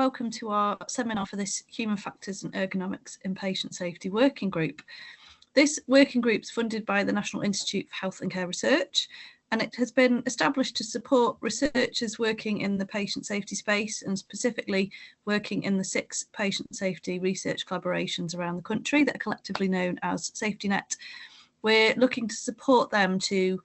welcome to our seminar for this Human Factors and Ergonomics in Patient Safety Working Group. This working group is funded by the National Institute for Health and Care Research, and it has been established to support researchers working in the patient safety space and specifically working in the 6 patient safety research collaborations around the country that are collectively known as SafetyNet. We're looking to support them to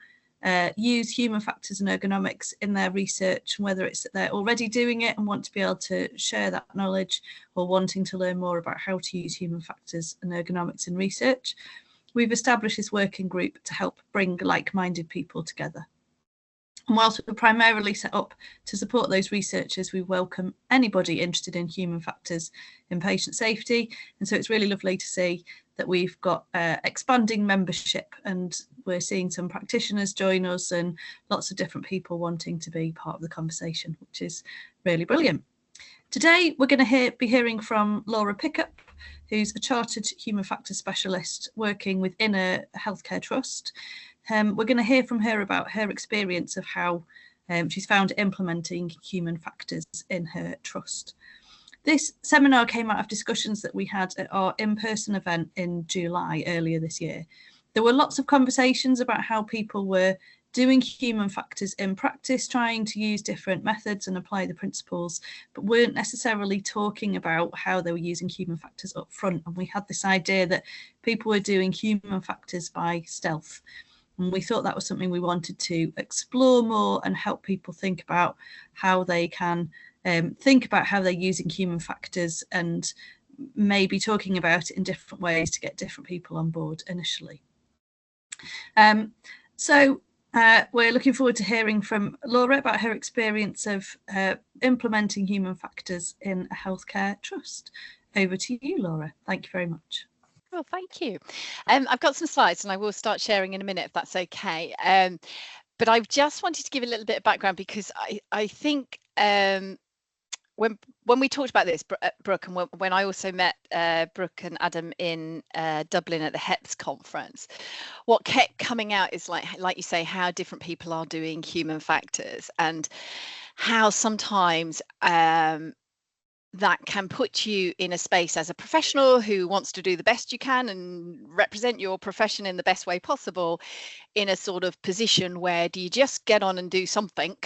use human factors and ergonomics in their research, whether it's that they're already doing it and want to be able to share that knowledge or wanting to learn more about how to use human factors and ergonomics in research. We've established this working group to help bring like-minded people together. And whilst we're primarily set up to support those researchers, we welcome anybody interested in human factors in patient safety. And so it's really lovely to see that we've got expanding membership, and we're seeing some practitioners join us and lots of different people wanting to be part of the conversation, which is really brilliant. Today, we're going to be hearing from Laura Pickup, who's a chartered human factors specialist working within a healthcare trust. We're going to hear from her about her experience of how she's found implementing human factors in her trust. This seminar came out of discussions that we had at our in-person event in July earlier this year. There were lots of conversations about how people were doing human factors in practice, trying to use different methods and apply the principles, but weren't necessarily talking about how they were using human factors up front. And we had this idea that people were doing human factors by stealth. And we thought that was something we wanted to explore more and help people think about how they can think about how they're using human factors and maybe talking about it in different ways to get different people on board initially. We're looking forward to hearing from Laura about her experience of implementing human factors in a healthcare trust. Over to you, Laura. Thank you very much. Well, thank you. I've got some slides and I will start sharing in a minute if that's okay. But I just wanted to give a little bit of background because I think when we talked about this, Brooke, and when I also met Brooke and Adam in Dublin at the HEPS conference, what kept coming out is like you say, how different people are doing human factors and how sometimes that can put you in a space as a professional who wants to do the best you can and represent your profession in the best way possible in a sort of position where do you just get on and do something?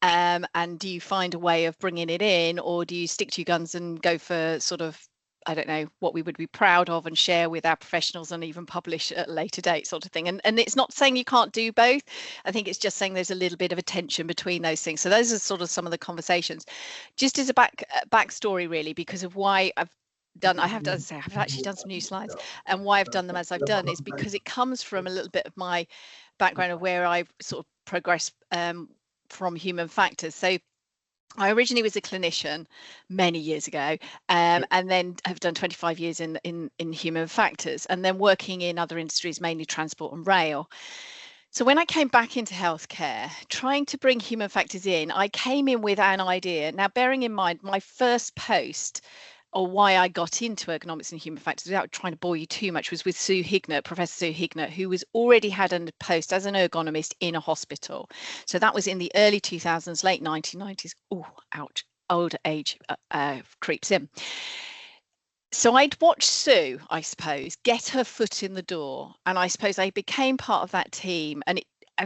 And do you find a way of bringing it in, or do you stick to your guns and go for sort of, I don't know, what we would be proud of and share with our professionals and even publish at a later date sort of thing. And it's not saying you can't do both. I think it's just saying there's a little bit of a tension between those things. So those are sort of some of the conversations. Just as a backstory, really, because of why I've actually done some new slides, and why I've done them as I've done is because it comes from a little bit of my background of where I've sort of progressed from human factors. So I originally was a clinician many years ago, and then have done 25 years in human factors, and then working in other industries, mainly transport and rail. So when I came back into healthcare, trying to bring human factors in, I came in with an idea. Now, bearing in mind, my first post, or why I got into ergonomics and human factors, without trying to bore you too much, was with Sue Hignett, Professor Sue Hignett, who was already had a post as an ergonomist in a hospital. So that was in the early 2000s, late 1990s. Oh, ouch, old age creeps in. So I'd watched Sue, I suppose, get her foot in the door. And I suppose I became part of that team. And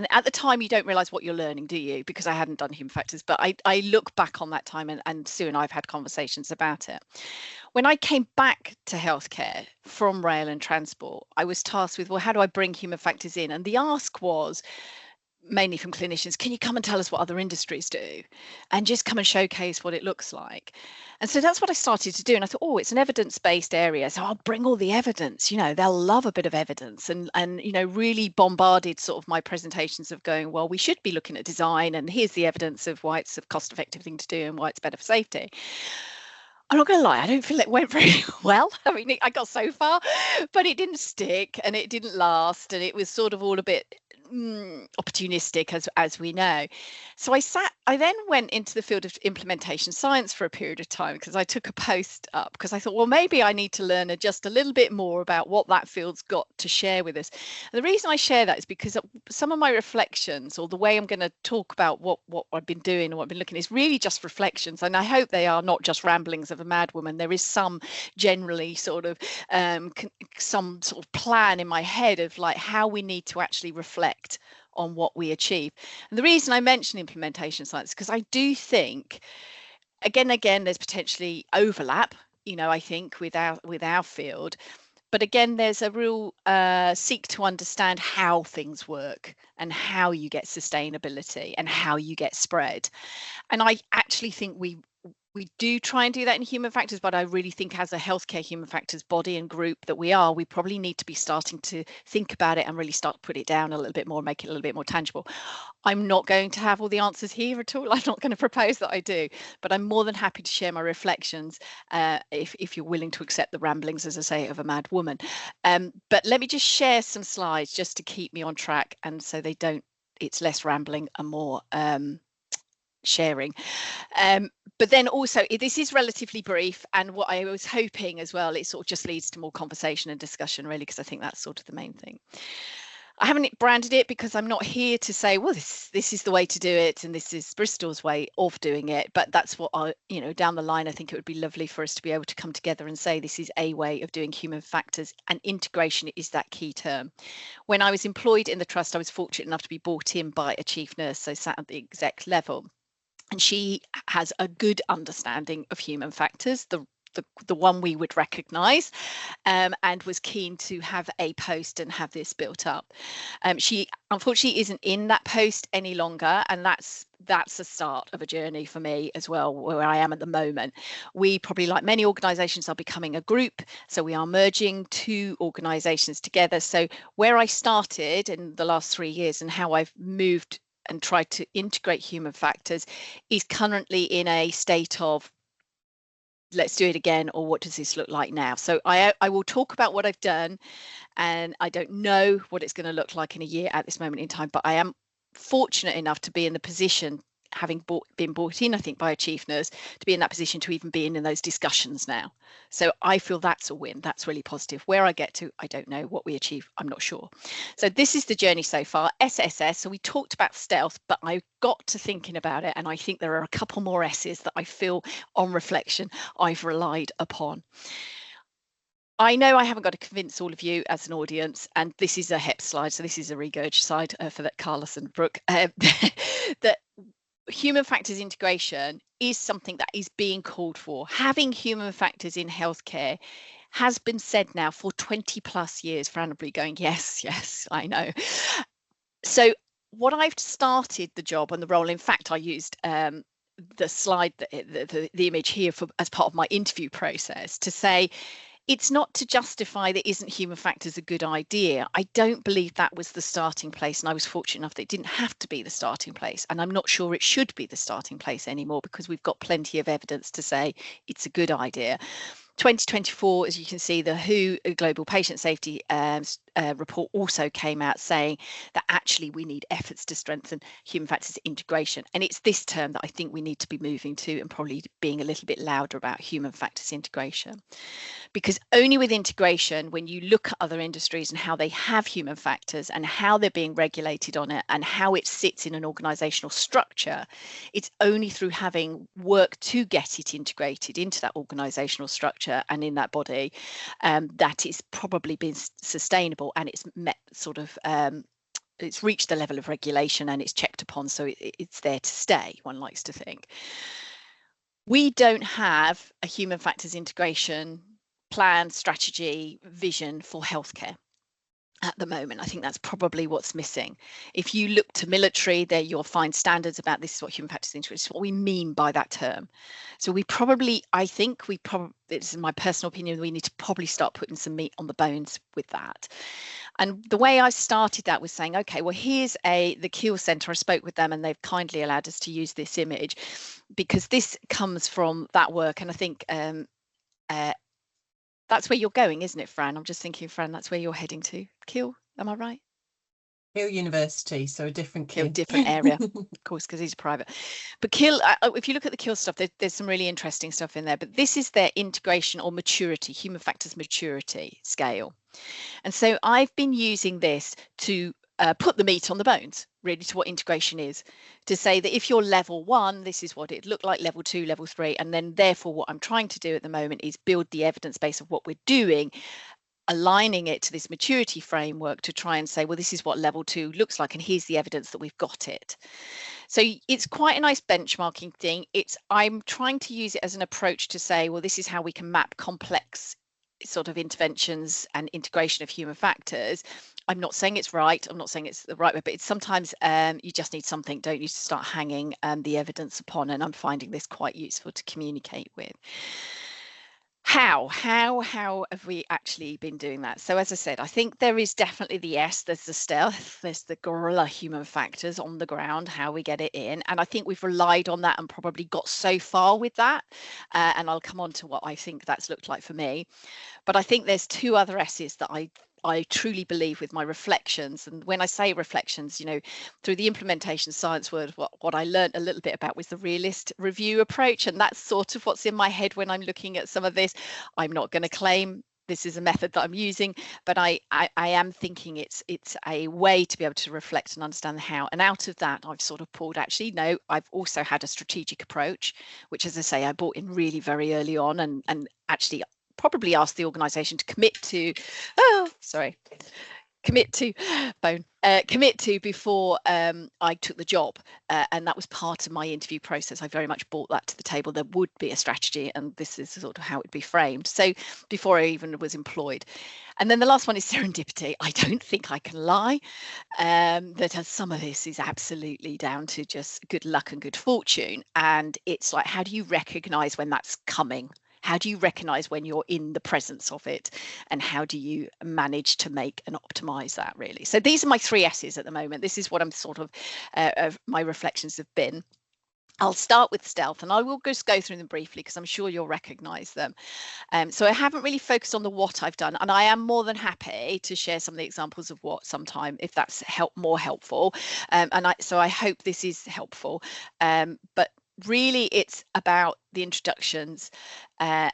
at the time, you don't realise what you're learning, do you? Because I hadn't done human factors, but I look back on that time, and Sue and I have had conversations about it. When I came back to healthcare from rail and transport, I was tasked with, well, how do I bring human factors in? And the ask was, mainly from clinicians, can you come and tell us what other industries do and just come and showcase what it looks like? And so that's what I started to do. And I thought, oh, it's an evidence-based area, so I'll bring all the evidence. You know, they'll love a bit of evidence, and you know, really bombarded sort of my presentations of going, well, we should be looking at design, and here's the evidence of why it's a cost-effective thing to do and why it's better for safety. I'm not going to lie, I don't feel it went very well. I mean, I got so far, but it didn't stick and it didn't last, and it was sort of all a bit opportunistic, as we know. So I then went into the field of implementation science for a period of time, because I took a post up, because I thought, well, maybe I need to learn just a little bit more about what that field's got to share with us. And the reason I share that is because some of my reflections, or the way I'm going to talk about what I've been doing and what I've been looking at, is really just reflections, and I hope they are not just ramblings of a madwoman. There is some generally sort of some sort of plan in my head of like how we need to actually reflect on what we achieve. And the reason I mention implementation science is because I do think again there's potentially overlap, I think with our field, but again there's a real seek to understand how things work and how you get sustainability and how you get spread. And I actually think we do try and do that in human factors, but I really think as a healthcare human factors body and group that we probably need to be starting to think about it and really start to put it down a little bit more, make it a little bit more tangible. I'm not going to have all the answers here at all. I'm not going to propose that I do, but I'm more than happy to share my reflections if you're willing to accept the ramblings, as I say, of a mad woman. But let me just share some slides just to keep me on track, and so it's less rambling and more sharing. But then also this is relatively brief, and what I was hoping as well, it sort of just leads to more conversation and discussion, really, because I think that's sort of the main thing. I haven't branded it because I'm not here to say, well, this is the way to do it and this is Bristol's way of doing it, but that's what down the line I think it would be lovely for us to be able to come together and say this is a way of doing human factors, and integration is that key term. When I was employed in the trust, I was fortunate enough to be brought in by a chief nurse, so sat at the exec level. And she has a good understanding of human factors, the one we would recognise, and was keen to have a post and have this built up. She unfortunately isn't in that post any longer, and that's the start of a journey for me as well, where I am at the moment. We probably, like many organisations, are becoming a group, so we are merging two organisations together. So where I started in the last 3 years and how I've moved and tried to integrate human factors is currently in a state of let's do it again, or what does this look like now? So I will talk about what I've done, and I don't know what it's going to look like in a year at this moment in time, but I am fortunate enough to be in the position, having been brought in, I think, by a chief nurse, to be in that position to even be in those discussions now. So I feel that's a win. That's really positive. Where I get to, I don't know. What we achieve, I'm not sure. So this is the journey so far. SSS, so we talked about stealth, but I got to thinking about it, and I think there are a couple more S's that I feel on reflection I've relied upon. I know I haven't got to convince all of you as an audience, and this is a HEP slide, so this is a regurg slide for that Carlos and Brooke, that human factors integration is something that is being called for. Having human factors in healthcare has been said now for 20 plus years. Fran will be going, yes, I know. So what I've started the job and the role, in fact, I used the slide, the image here as part of my interview process to say, it's not to justify that isn't human factors a good idea. I don't believe that was the starting place, and I was fortunate enough that it didn't have to be the starting place, and I'm not sure it should be the starting place anymore, because we've got plenty of evidence to say it's a good idea. 2024, as you can see, the WHO Global Patient Safety report also came out saying that actually we need efforts to strengthen human factors integration. And it's this term that I think we need to be moving to, and probably being a little bit louder about human factors integration. Because only with integration, when you look at other industries and how they have human factors and how they're being regulated on it and how it sits in an organizational structure, it's only through having work to get it integrated into that organizational structure and in that body that it's probably been sustainable, and it's met sort of it's reached the level of regulation and it's checked upon, so it's there to stay, one likes to think. We don't have a human factors integration plan, strategy, vision for healthcare at the moment. I think that's probably what's missing. If you look to military, there you'll find standards about this is what human factors integration is, what we mean by that term. So I think this is my personal opinion, we need to probably start putting some meat on the bones with that. And the way I started that was saying, okay, well, here's the Keele Centre. I spoke with them and they've kindly allowed us to use this image because this comes from that work. And I think that's where you're going, isn't it, Fran? I'm just thinking, Fran, that's where you're heading to. Keele, am I right? Hill University, so a different Kill, Kill. different area, of course, because he's private. But Kill, if you look at the Kill stuff, there's some really interesting stuff in there. But this is their integration or maturity, human factors maturity scale. And so I've been using this to put the meat on the bones, really, to what integration is, to say that if you're level 1, this is what it looked like, level 2, level 3, and then therefore what I'm trying to do at the moment is build the evidence base of what we're doing, aligning it to this maturity framework to try and say, well, this is what level 2 looks like, and here's the evidence that we've got it. So it's quite a nice benchmarking thing. I'm trying to use it as an approach to say, well, this is how we can map complex sort of interventions and integration of human factors. I'm not saying it's right. I'm not saying it's the right way, but it's sometimes you just need something, don't you, to start hanging the evidence upon. And I'm finding this quite useful to communicate with. How have we actually been doing that? So as I said, I think there is definitely the S, there's the stealth, there's the guerrilla human factors on the ground, how we get it in. And I think we've relied on that and probably got so far with that. And I'll come on to what I think that's looked like for me. But I think there's 2 other S's that I truly believe with my reflections. And when I say reflections, you know, through the implementation science word, what I learned a little bit about was the realist review approach. And that's sort of what's in my head when I'm looking at some of this. I'm not going to claim this is a method that I'm using, but I am thinking it's a way to be able to reflect and understand how. And out of that, I've sort of pulled, actually, no, I've also had a strategic approach, which, as I say, I brought in really very early on, and actually probably asked the organisation to commit to before I took the job, and that was part of my interview process. I very much brought that to the table. There would be a strategy, and this is sort of how it would be framed. So before I even was employed. And then the last one is serendipity. I don't think I can lie that some of this is absolutely down to just good luck and good fortune. And it's like, how do you recognise when that's coming? How do you recognize when you're in the presence of it? And how do you manage to make and optimize that, really? So these are my 3 S's at the moment. This is what I'm sort of my reflections have been. I'll start with stealth, and I will just go through them briefly because I'm sure you'll recognize them. So I haven't really focused on the what I've done, and I am more than happy to share some of the examples of what sometime if that's more helpful. So I hope this is helpful. But really, it's about the introductions and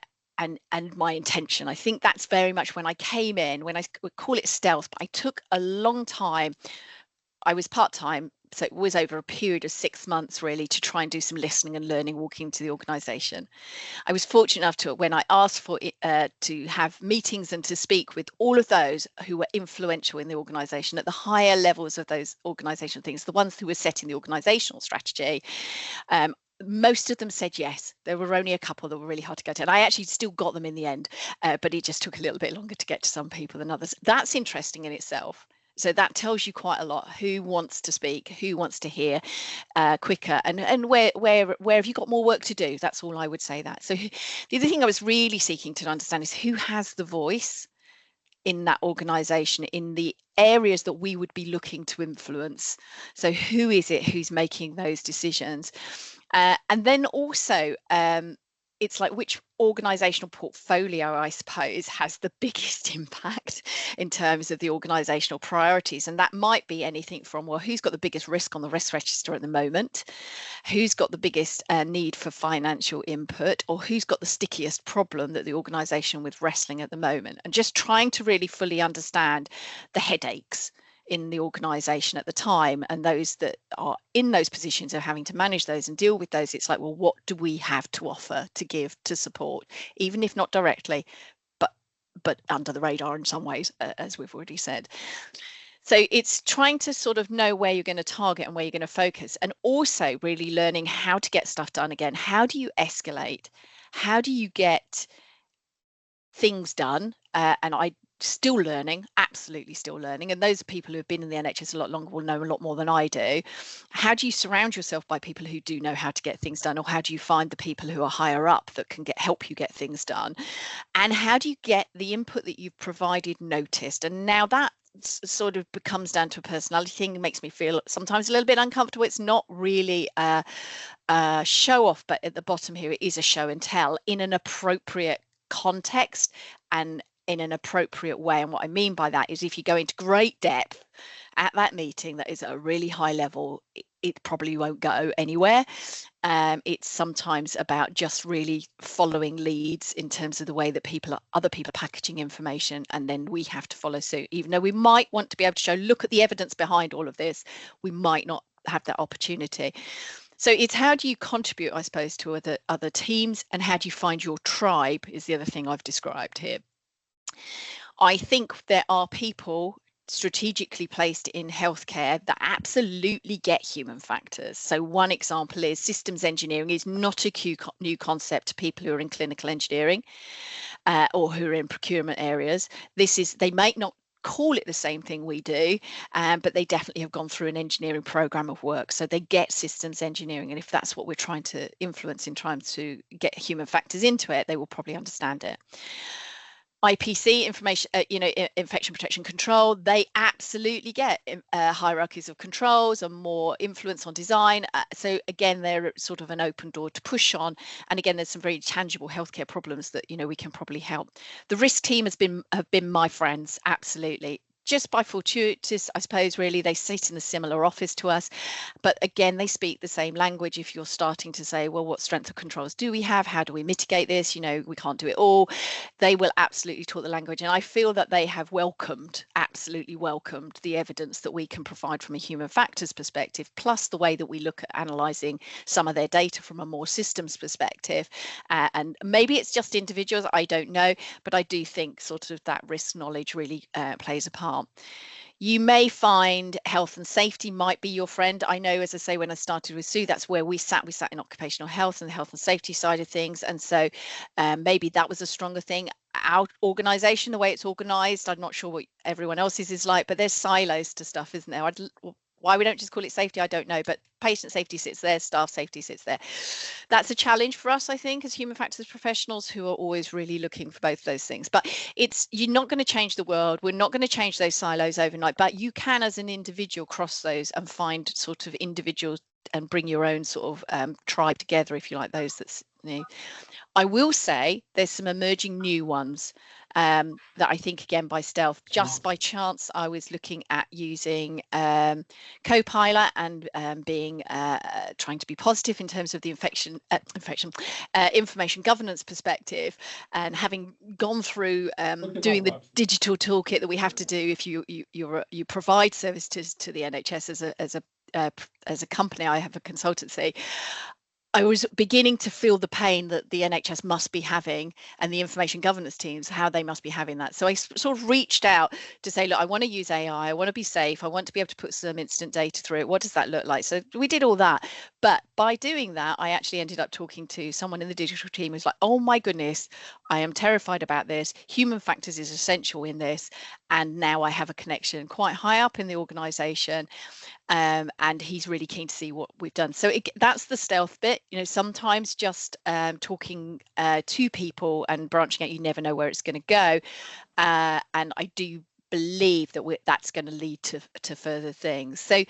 my intention. I think that's very much when I came in, when I would call it stealth, but I took a long time. I was part-time, so it was over a period of 6 months really to try and do some listening and learning, walking into the organisation. I was fortunate enough to, when I asked for it, to have meetings and to speak with all of those who were influential in the organisation at the higher levels of those organisational things, the ones who were setting the organisational strategy. Most of them said yes. There were only a couple that were really hard to get to, and I actually still got them in the end, but it just took a little bit longer to get to some people than others. That's interesting in itself. So that tells you quite a lot. Who wants to speak? Who wants to hear quicker? And where have you got more work to do? That's all I would say. That. So the other thing I was really seeking to understand is who has the voice in that organisation in the areas that we would be looking to influence. So who is it who's making those decisions? And then also, it's like which organisational portfolio, I suppose, has the biggest impact in terms of the organisational priorities. And that might be anything from, well, who's got the biggest risk on the risk register at the moment? Who's got the biggest need for financial input? Or who's got the stickiest problem that the organisation is wrestling at the moment? And just trying to really fully understand the headaches in the organisation at the time, and those that are in those positions of having to manage those and deal with those. It's like, well, what do we have to offer, to give, to support, even if not directly, but under the radar in some ways, as we've already said. So it's trying to sort of know where you're going to target and where you're going to focus, and also really learning how to get stuff done again. How do you escalate? How do you get things done? And I still learning, absolutely still learning. And those people who have been in the NHS a lot longer will know a lot more than I do. How do you surround yourself by people who do know how to get things done? Or how do you find the people who are higher up that can help you get things done? And how do you get the input that you've provided noticed? And now that sort of becomes down to a personality thing. It makes me feel sometimes a little bit uncomfortable. It's not really a show off, but at the bottom here, it is a show and tell in an appropriate context and in an appropriate way. And what I mean by that is if you go into great depth at that meeting that is at a really high level, it probably won't go anywhere. It's sometimes about just really following leads in terms of the way that other people are packaging information, and then we have to follow suit. Even though we might want to be able to show, look at the evidence behind all of this, we might not have that opportunity. So it's how do you contribute, I suppose, to other teams, and how do you find your tribe is the other thing I've described here. I think there are people strategically placed in healthcare that absolutely get human factors. So one example is systems engineering is not a new concept to people who are in clinical engineering or who are in procurement areas. They might not call it the same thing we do, but they definitely have gone through an engineering program of work, so they get systems engineering, and if that's what we're trying to influence in trying to get human factors into it, they will probably understand it. IPC, infection protection control, they absolutely get hierarchies of controls and more influence on design. So again, they're sort of an open door to push on. And again, there's some very tangible healthcare problems that we can probably help. The risk team have been my friends, absolutely. Just by fortuitous, I suppose, really, they sit in a similar office to us. But again, they speak the same language. If you're starting to say, well, what strength of controls do we have? How do we mitigate this? We can't do it all. They will absolutely talk the language. And I feel that they have absolutely welcomed the evidence that we can provide from a human factors perspective, plus the way that we look at analysing some of their data from a more systems perspective. And maybe it's just individuals, I don't know, but I do think sort of that risk knowledge really plays a part. You may find health and safety might be your friend. I know, as I say, when I started with Sue, that's where we sat in occupational health and the health and safety side of things. And so maybe that was a stronger thing. Our organisation, the way it's organised, I'm not sure what everyone else's is like, but there's silos to stuff, isn't there? Why we don't just call it safety, I don't know, but patient safety sits there, staff safety sits there. That's a challenge for us, I think, as human factors professionals who are always really looking for both those things. But you're not going to change the world. We're not going to change those silos overnight, but you can, as an individual, cross those and find sort of individuals and bring your own sort of tribe together, if you like, those that's new. I will say there's some emerging new ones that I think, again, by stealth, just by chance, I was looking at using Copilot and trying to be positive in terms of the information governance perspective, and having gone through doing the digital toolkit that we have to do if you provide services to the NHS as a company. I have a consultancy. I was beginning to feel the pain that the NHS must be having, and the information governance teams, how they must be having that. So I sort of reached out to say, look, I want to use AI, I want to be safe, I want to be able to put some instant data through it. What does that look like? So we did all that. But by doing that, I actually ended up talking to someone in the digital team who's like, oh my goodness, I am terrified about this. Human factors is essential in this. And now I have a connection quite high up in the organisation. And he's really keen to see what we've done. So that's the stealth bit. Sometimes just talking to people and branching out, you never know where it's going to go. And I do believe that that's going to lead to further things. So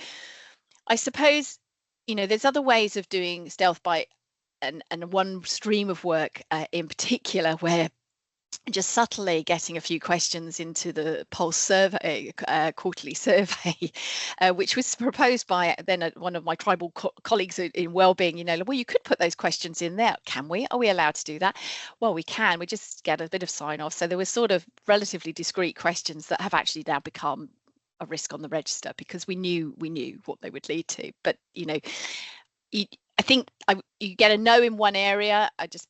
I suppose, there's other ways of doing stealth by, and one stream of work in particular, where just subtly getting a few questions into the Pulse survey, quarterly survey, which was proposed by then one of my tribal colleagues in wellbeing. Well, you could put those questions in there. Can we? Are we allowed to do that? Well, we can. We just get a bit of sign off. So there were sort of relatively discreet questions that have actually now become a risk on the register, because we knew what they would lead to. But I think you get a no in one area. I just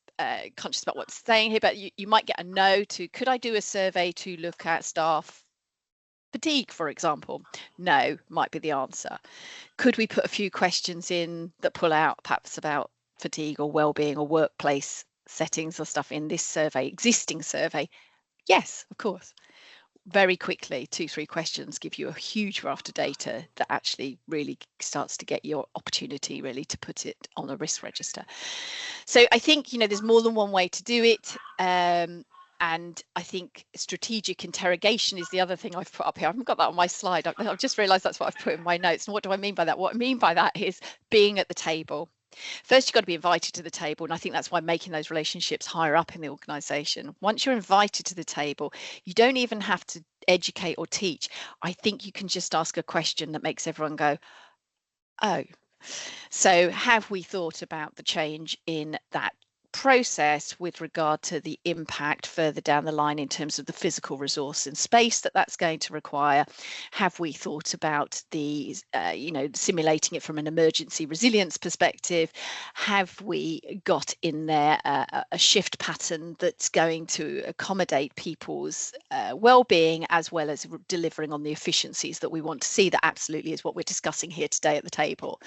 conscious about what's saying here, but you might get a no to, could I do a survey to look at staff fatigue, for example? No, might be the answer. Could we put a few questions in that pull out perhaps about fatigue or well-being or workplace settings or stuff in this survey, existing survey? Yes, of course. Very quickly, 2-3 questions give you a huge raft of data that actually really starts to get your opportunity really to put it on a risk register. So I think there's more than one way to do it, and I think strategic interrogation is the other thing I've put up here. I haven't got that on my slide. I've just realised that's what I've put in my notes. And what do I mean by that? What I mean by that is being at the table. First, you've got to be invited to the table. And I think that's why making those relationships higher up in the organization. Once you're invited to the table, you don't even have to educate or teach. I think you can just ask a question that makes everyone go, oh. So have we thought about the change in that process with regard to the impact further down the line in terms of the physical resource and space that's going to require? Have we thought about the simulating it from an emergency resilience perspective? Have we got in there a shift pattern that's going to accommodate people's well-being, as well as delivering on the efficiencies that we want to see? That absolutely is what we're discussing here today at the table.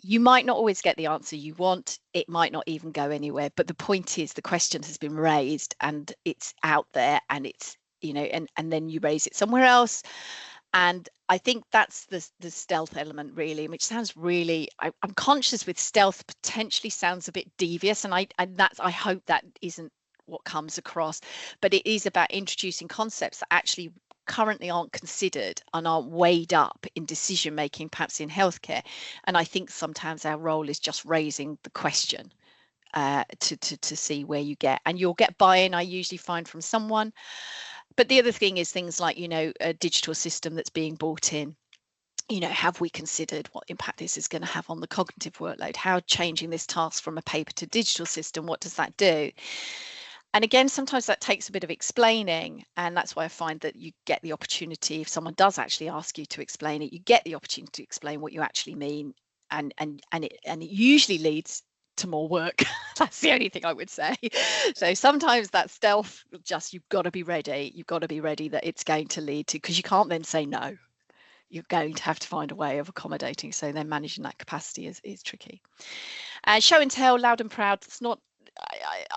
You might not always get the answer you want. It might not even go anywhere. But the point is, the question has been raised and it's out there, and it's, and then you raise it somewhere else. And I think that's the stealth element, really, which sounds really, I'm conscious with stealth potentially sounds a bit devious. And I hope that isn't what comes across. But it is about introducing concepts that actually currently aren't considered and aren't weighed up in decision making, perhaps in healthcare. And I think sometimes our role is just raising the question to see where you get, and you'll get buy-in, I usually find, from someone. But the other thing is things like, a digital system that's being brought in. Have we considered what impact this is going to have on the cognitive workload? How changing this task from a paper to digital system, what does that do? And again, sometimes that takes a bit of explaining, and that's why I find that you get the opportunity, if someone does actually ask you to explain it, you get the opportunity to explain what you actually mean, and it usually leads to more work. That's the only thing I would say. So sometimes that stealth, just you've got to be ready. You've got to be ready that it's going to lead to, because you can't then say no. You're going to have to find a way of accommodating. So then managing that capacity is tricky. Show and tell, loud and proud. It's not.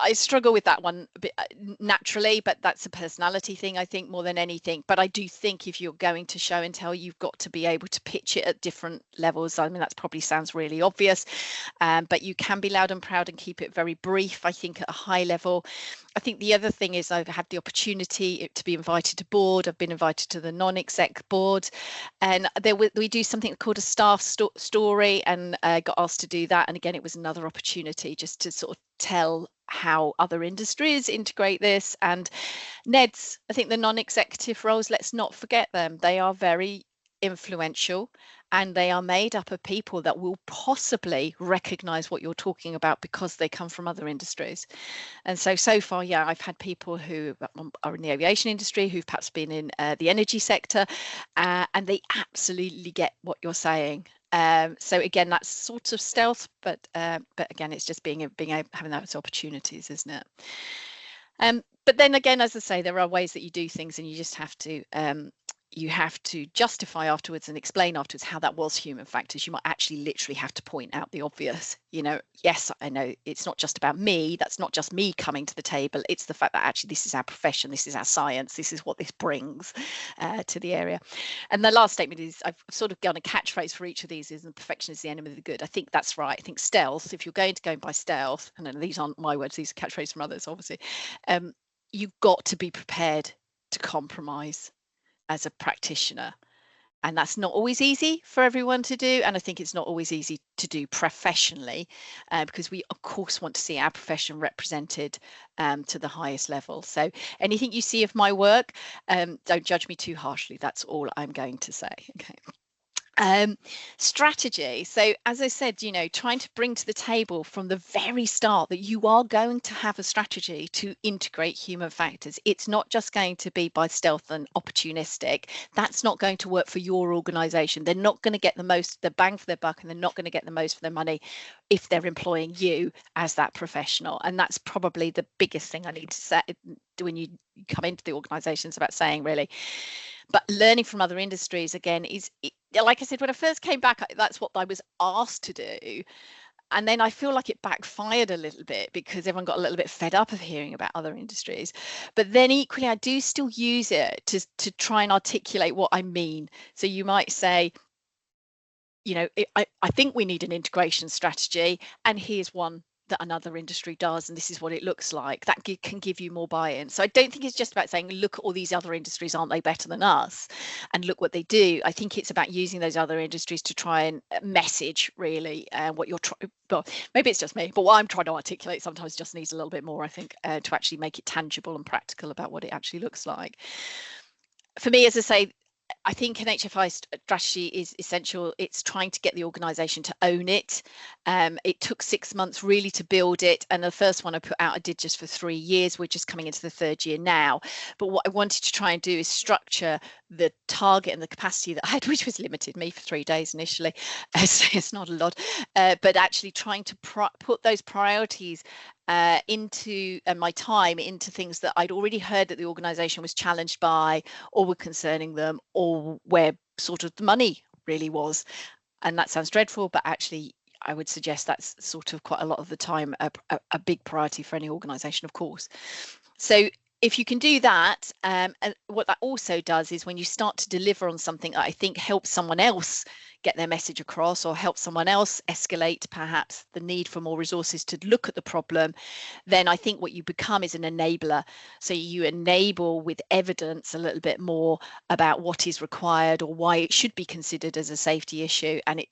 I struggle with that one a bit naturally, but that's a personality thing, I think, more than anything. But I do think if you're going to show and tell, you've got to be able to pitch it at different levels. I mean, that probably sounds really obvious, but you can be loud and proud and keep it very brief, I think, at a high level. I think the other thing is I've had the opportunity to be invited to board. I've been invited to the non-exec board, and we do something called a staff story, and got asked to do that. And again, it was another opportunity just to sort of tell how other industries integrate this. And NEDs, I think the non-executive roles, let's not forget them. They are very influential, and they are made up of people that will possibly recognize what you're talking about because they come from other industries. And so far, yeah, I've had people who are in the aviation industry, who've perhaps been in the energy sector, and they absolutely get what you're saying. So again, that's sort of stealth, but again, it's just having those opportunities, isn't it? But then again, as I say, there are ways that you do things, and you just have to justify afterwards and explain afterwards how that was human factors. You might actually literally have to point out the obvious. Yes, I know it's not just about me. That's not just me coming to the table. It's the fact that actually this is our profession, this is our science, this is what this brings to the area. And the last statement is, I've sort of done a catchphrase for each of these, is perfection is the enemy of the good. I think that's right. I think stealth, if you're going to go by stealth, and these aren't my words, these are catchphrases from others, obviously, you've got to be prepared to compromise as a practitioner. And that's not always easy for everyone to do. And I think it's not always easy to do professionally, because we, of course, want to see our profession represented to the highest level. So anything you see of my work, don't judge me too harshly. That's all I'm going to say. Okay. Strategy. So as I said, trying to bring to the table from the very start that you are going to have a strategy to integrate human factors. It's not just going to be by stealth and opportunistic. That's not going to work for your organization. They're not going to get the bang for their buck, and they're not going to get the most for their money if they're employing you as that professional. And that's probably the biggest thing I need to say when you come into the organizations about saying, really. But learning from other industries, again, is, like I said, when I first came back, that's what I was asked to do. And then I feel like it backfired a little bit, because everyone got a little bit fed up of hearing about other industries. But then equally, I do still use it to try and articulate what I mean. So you might say, I think we need an integration strategy, and here's one that another industry does, and this is what it looks like. That can give you more buy-in. So I don't think it's just about saying, look at all these other industries, aren't they better than us, and look what they do. I think it's about using those other industries to try and message really what you're trying. Well, maybe it's just me, but what I'm trying to articulate sometimes just needs a little bit more, I think, to actually make it tangible and practical about what it actually looks like. For me, as I say, I think an HFI strategy is essential. It's trying to get the organisation to own it. It took 6 months really to build it. And the first one I put out, I did just for 3 years. We're just coming into the 3rd year now. But what I wanted to try and do is structure the target and the capacity that I had, which was limited me for 3 days initially. So it's not a lot, but actually trying to put those priorities into my time into things that I'd already heard that the organisation was challenged by, or were concerning them, or where sort of the money really was. And that sounds dreadful, but actually I would suggest that's sort of quite a lot of the time a big priority for any organisation, of course. So if you can do that, and what that also does is when you start to deliver on something that I think helps someone else get their message across, or help someone else escalate perhaps the need for more resources to look at the problem, then I think what you become is an enabler. So you enable with evidence a little bit more about what is required or why it should be considered as a safety issue, and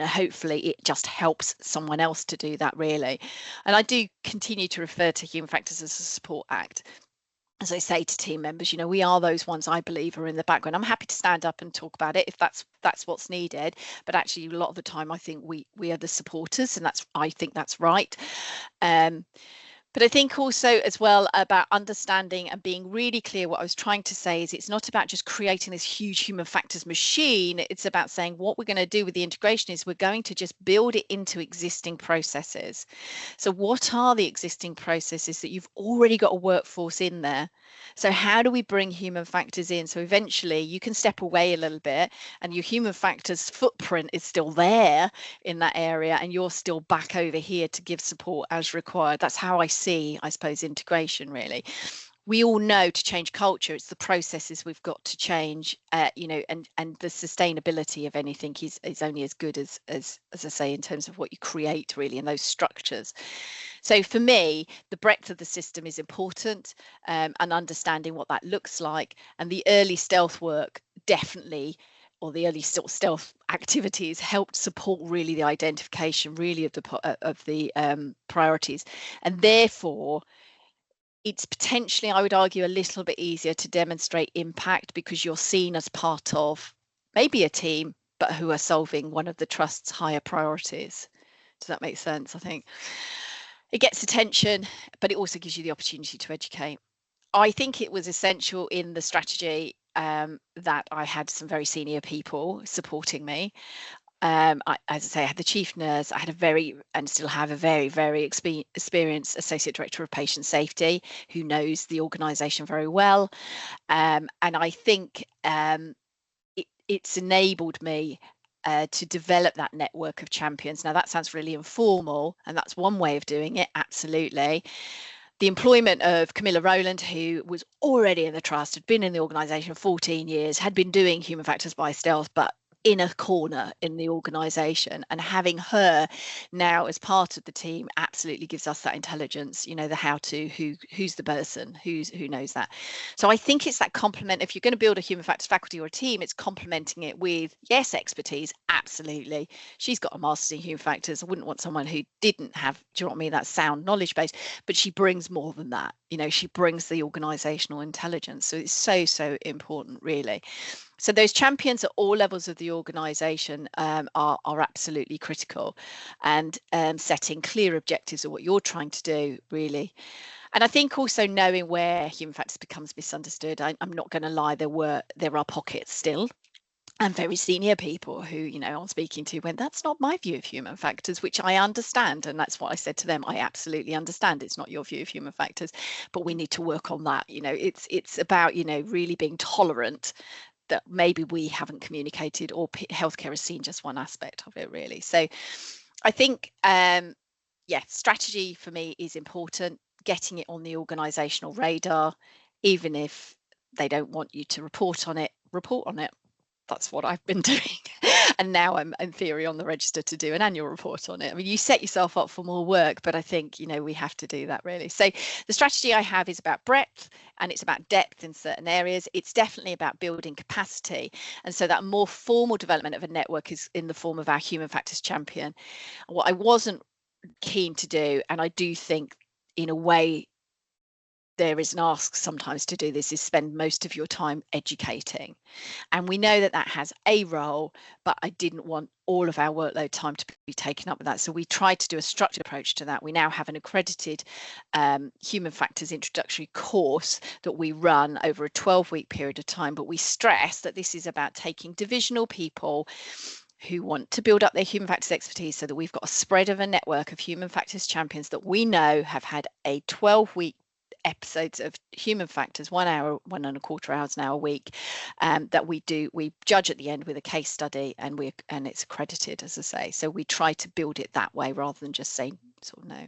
hopefully it just helps someone else to do that really. And I do continue to refer to human factors as a support act. As I say to team members, you know, we are those ones I believe are in the background. I'm happy to stand up and talk about it if that's what's needed, but actually a lot of the time I think we are the supporters, and I think that's right. But I think also as well about understanding and being really clear. What I was trying to say is it's not about just creating this huge human factors machine. It's about saying what we're going to do with the integration is we're going to just build it into existing processes. So what are the existing processes that you've already got a workforce in there? So how do we bring human factors in? So eventually you can step away a little bit and your human factors footprint is still there in that area, and you're still back over here to give support as required. That's how I see, I suppose, integration really. We all know to change culture, it's the processes we've got to change, you know, and the sustainability of anything is only as good as I say, in terms of what you create really in those structures. So for me, the breadth of the system is important, and understanding what that looks like, and the early stealth work definitely, or the early stealth activities, helped support really the identification really of the priorities, and therefore it's potentially, I would argue, a little bit easier to demonstrate impact because you're seen as part of maybe a team, but who are solving one of the trust's higher priorities. Does that make sense? I think it gets attention, but it also gives you the opportunity to educate. I think it was essential in the strategy that I had some very senior people supporting me. As I say, I had the chief nurse, I had and still have a very experienced associate director of patient safety who knows the organisation very well, and I think it's enabled me to develop that network of champions. Now that sounds really informal, and that's one way of doing it, absolutely. The employment of Camilla Rowland, who was already in the trust, had been in the organisation 14 years, had been doing human factors by stealth, but in a corner in the organisation, and having her now as part of the team absolutely gives us that intelligence, you know, the how to, who's the person, who knows that. So I think it's that complement. If you're going to build a human factors faculty or a team, it's complementing it with, yes, expertise, absolutely. She's got a master's in human factors. I wouldn't want someone who didn't have, do you know what I mean, that sound knowledge base, but she brings more than that. You know, she brings the organisational intelligence. So it's so important, really. So those champions at all levels of the organisation are absolutely critical, and setting clear objectives of what you're trying to do, really. And I think also knowing where human factors becomes misunderstood. I'm not going to lie, there are pockets still, and very senior people who, you know, I'm speaking to when that's not my view of human factors, which I understand. And that's what I said to them. I absolutely understand it's not your view of human factors, but we need to work on that. You know, it's about, you know, really being tolerant that maybe we haven't communicated, or healthcare has seen just one aspect of it, really. So I think, yeah, strategy for me is important, getting it on the organisational radar, even if they don't want you to report on it, report on it. That's what I've been doing. And now I'm in theory on the register to do an annual report on it. I mean, you set yourself up for more work, but I think, you know, we have to do that really. So the strategy I have is about breadth and it's about depth in certain areas. It's definitely about building capacity. And so that more formal development of a network is in the form of our human factors champion. What I wasn't keen to do, and I do think in a way there is an ask sometimes to do this, is spend most of your time educating. And we know that that has a role, but I didn't want all of our workload time to be taken up with that. So we tried to do a structured approach to that. We now have an accredited human factors introductory course that we run over a 12-week period of time, but we stress that this is about taking divisional people who want to build up their human factors expertise so that we've got a spread of a network of human factors champions that we know have had a 12-week episodes of human factors, 1 hour, 1.25 hours now a week, that we judge at the end with a case study, and it's accredited, as I say. So we try to build it that way rather than just say sort of no.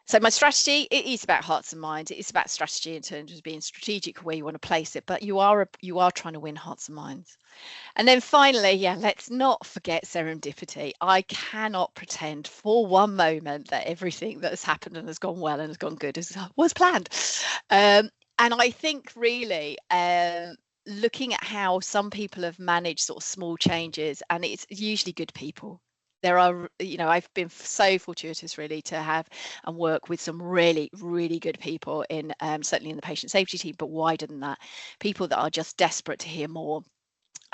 So my strategy, it is about hearts and minds. It is about strategy in terms of being strategic where you want to place it, but you are trying to win hearts and minds. And then finally, yeah, let's not forget serendipity. I cannot pretend for one moment that everything that has happened and has gone well and has gone good was planned. And I think really looking at how some people have managed sort of small changes, and it's usually good people. There are, you know, I've been so fortuitous really to have and work with some really, really good people in certainly in the patient safety team, but wider than that, people that are just desperate to hear more.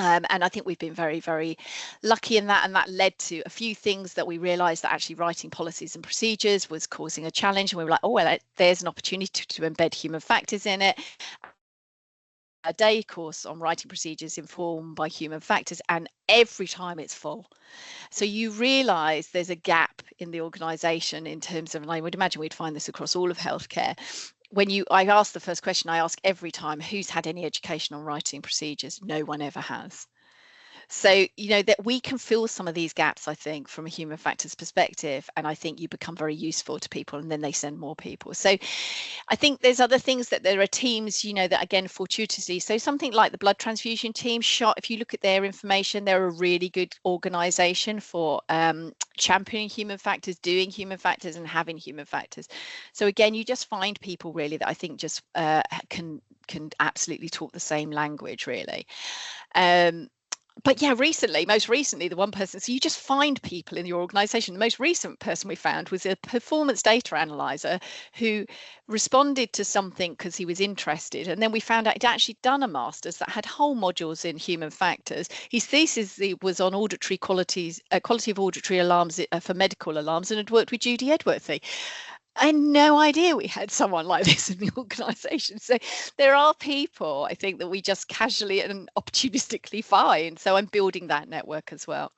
And I think we've been very, very lucky in that. And that led to a few things that we realized that actually writing policies and procedures was causing a challenge. And we were like, oh, well, there's an opportunity to embed human factors in it. A day course on writing procedures informed by human factors, and every time it's full. So you realize there's a gap in the organization in terms of, and I would imagine we'd find this across all of healthcare. I ask the first question I ask every time, who's had any education on writing procedures? No one ever has. So, you know, that we can fill some of these gaps, I think, from a human factors perspective. And I think you become very useful to people and then they send more people. So I think there's other things that there are teams, you know, that again, fortuitously. So something like the blood transfusion team, if you look at their information, they're a really good organization for championing human factors, doing human factors and having human factors. So again, you just find people really that I think just can absolutely talk the same language really. But yeah, most recently, the one person, so you just find people in your organization. The most recent person we found was a performance data analyzer who responded to something because he was interested. And then we found out he'd actually done a master's that had whole modules in human factors. His thesis was on auditory quality of auditory alarms for medical alarms, and had worked with Judy Edworthy. I had no idea we had someone like this in the organisation. So there are people, I think, that we just casually and opportunistically find. So I'm building that network as well.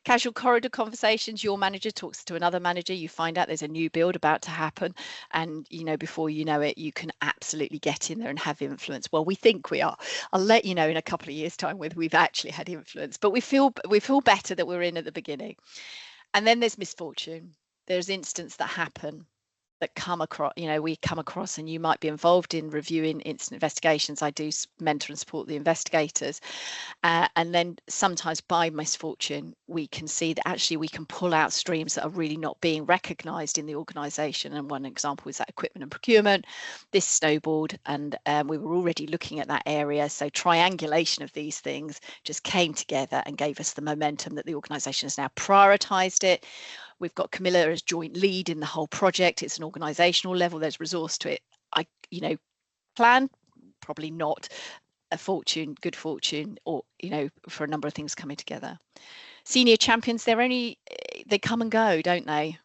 Casual corridor conversations, your manager talks to another manager, you find out there's a new build about to happen. And, you know, before you know it, you can absolutely get in there and have influence. Well, we think we are. I'll let you know in a couple of years' time whether we've actually had influence, but we feel better that we're in at the beginning. And then there's misfortune. There's incidents that happen that come across, and you might be involved in reviewing incident investigations. I do mentor and support the investigators, and then sometimes by misfortune we can see that actually we can pull out streams that are really not being recognised in the organisation. And one example is that equipment and procurement. This snowballed, and we were already looking at that area, so triangulation of these things just came together and gave us the momentum that the organisation has now prioritised it. We've got Camilla as joint lead in the whole project. It's an organizational level. There's resource to it. Plan, probably not good fortune, or, for a number of things coming together. Senior champions, they come and go, don't they?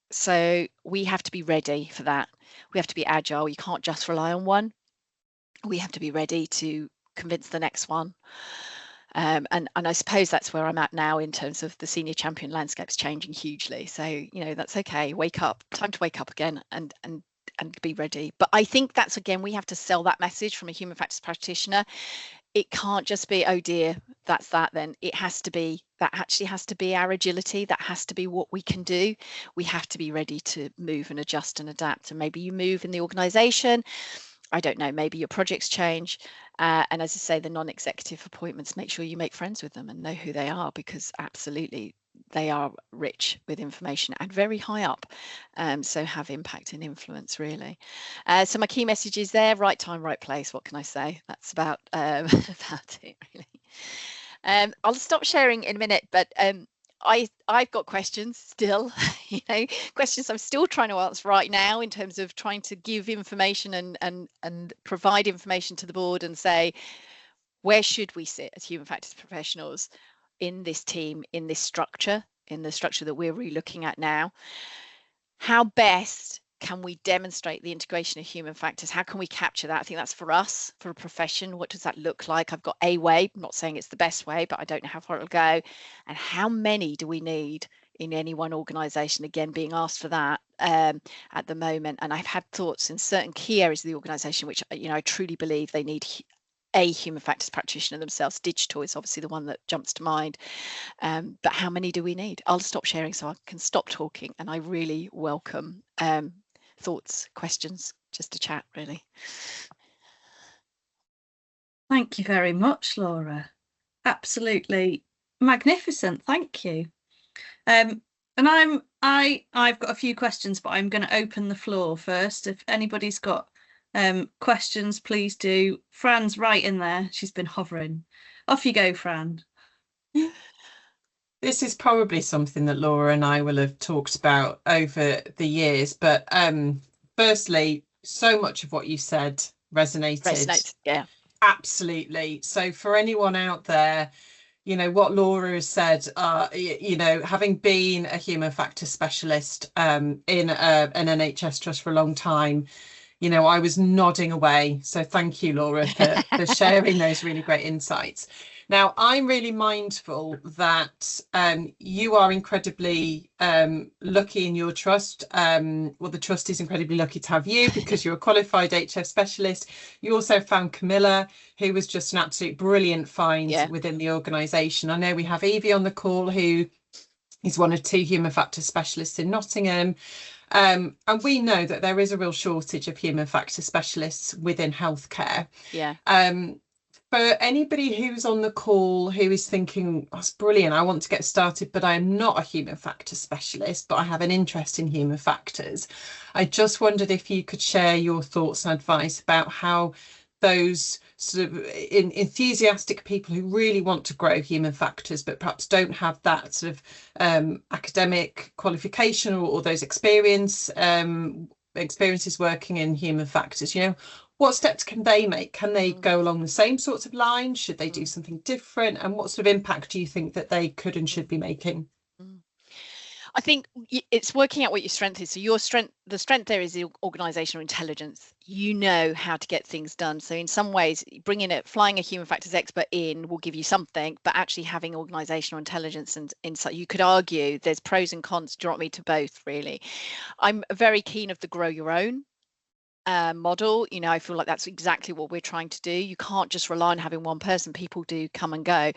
So we have to be ready for that. We have to be agile. You can't just rely on one. We have to be ready to convince the next one. And I suppose that's where I'm at now in terms of the senior champion landscape's changing hugely. So, that's okay. Wake up, time to wake up again and be ready. But I think that's, again, we have to sell that message from a human factors practitioner. It can't just be, oh dear, that's that then. It has to be, that actually has to be our agility. That has to be what we can do. We have to be ready to move and adjust and adapt. And maybe you move in the organization I don't know, maybe your projects change. And as I say, the non-executive appointments, make sure you make friends with them and know who they are, because absolutely they are rich with information and very high up. So have impact and influence, really. So my key message is there: right time, right place. What can I say? That's about about it, really. I'll stop sharing in a minute, but I've got questions still, questions I'm still trying to answer right now, in terms of trying to give information and provide information to the board and say, where should we sit as human factors professionals in this team, in this structure, in the structure that we're really looking at now? How best can we demonstrate the integration of human factors? How can we capture that? I think that's for us, for a profession. What does that look like? I've got a way. I'm not saying it's the best way, but I don't know how far it'll go. And how many do we need in any one organisation? Again, being asked for that at the moment. And I've had thoughts in certain key areas of the organisation, which I truly believe they need a human factors practitioner themselves. Digital is obviously the one that jumps to mind. But how many do we need? I'll stop sharing so I can stop talking. And I really welcome thoughts, questions, just to chat, really. Thank you very much, Laura. Absolutely magnificent. Thank you. And I've got a few questions, but I'm going to open the floor first. If anybody's got questions, please do. Fran's right in there. She's been hovering. Off you go, Fran. This is probably something that Laura and I will have talked about over the years, but firstly, so much of what you said resonated. Yeah, absolutely. So for anyone out there, what Laura has said, having been a human factors specialist in an NHS trust for a long time, I was nodding away. So thank you, Laura, for sharing those really great insights. Now, I'm really mindful that you are incredibly lucky in your trust. Well, the trust is incredibly lucky to have you, because you're a qualified HF specialist. You also found Camilla, who was just an absolute brilliant find within the organisation. I know we have Evie on the call, who is one of 2 human factors specialists in Nottingham. And we know that there is a real shortage of human factors specialists within healthcare. Yeah. For anybody who's on the call who is thinking, that's brilliant, I want to get started, but I am not a human factors specialist, but I have an interest in human factors. I just wondered if you could share your thoughts and advice about how those sort of enthusiastic people who really want to grow human factors, but perhaps don't have that sort of academic qualification or those experiences working in human factors, what steps can they make? Can they go along the same sorts of lines? Should they do something different? And what sort of impact do you think that they could and should be making? I think it's working out what your strength is. So the strength there is the organisational intelligence. You know how to get things done. So in some ways, flying a human factors expert in will give you something, but actually having organisational intelligence and insight, you could argue there's pros and cons. Do you want me to both, really? I'm very keen of the grow your own model. I feel like that's exactly what we're trying to do. You can't just rely on having one person. People do come and go.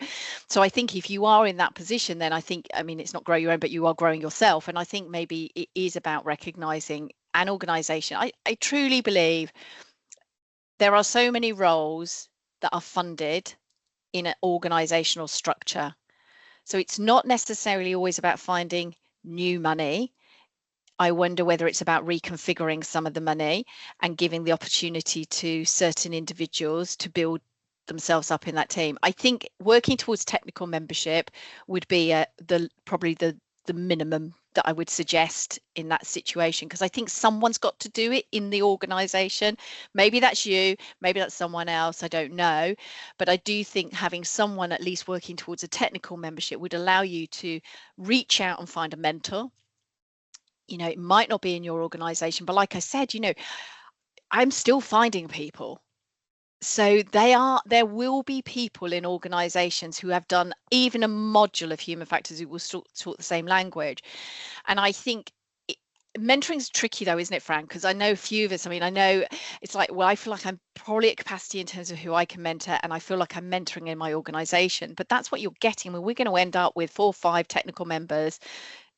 So I think if you are in that position, then it's not grow your own, but you are growing yourself. And I think maybe it is about recognizing an organization. I truly believe there are so many roles that are funded in an organizational structure. So it's not necessarily always about finding new money. I wonder whether it's about reconfiguring some of the money and giving the opportunity to certain individuals to build themselves up in that team. I think working towards technical membership would be probably the minimum that I would suggest in that situation, because I think someone's got to do it in the organisation. Maybe that's you, maybe that's someone else, I don't know. But I do think having someone at least working towards a technical membership would allow you to reach out and find a mentor. It might not be in your organization, but like I said, I'm still finding people. So there will be people in organizations who have done even a module of human factors who will talk the same language. And I think mentoring is tricky though, isn't it, Fran? Because I know a few of us, I know it's like, well, I feel like I'm probably at capacity in terms of who I can mentor, and I feel like I'm mentoring in my organization, but that's what you're getting. We're going to end up with 4 or 5 technical members,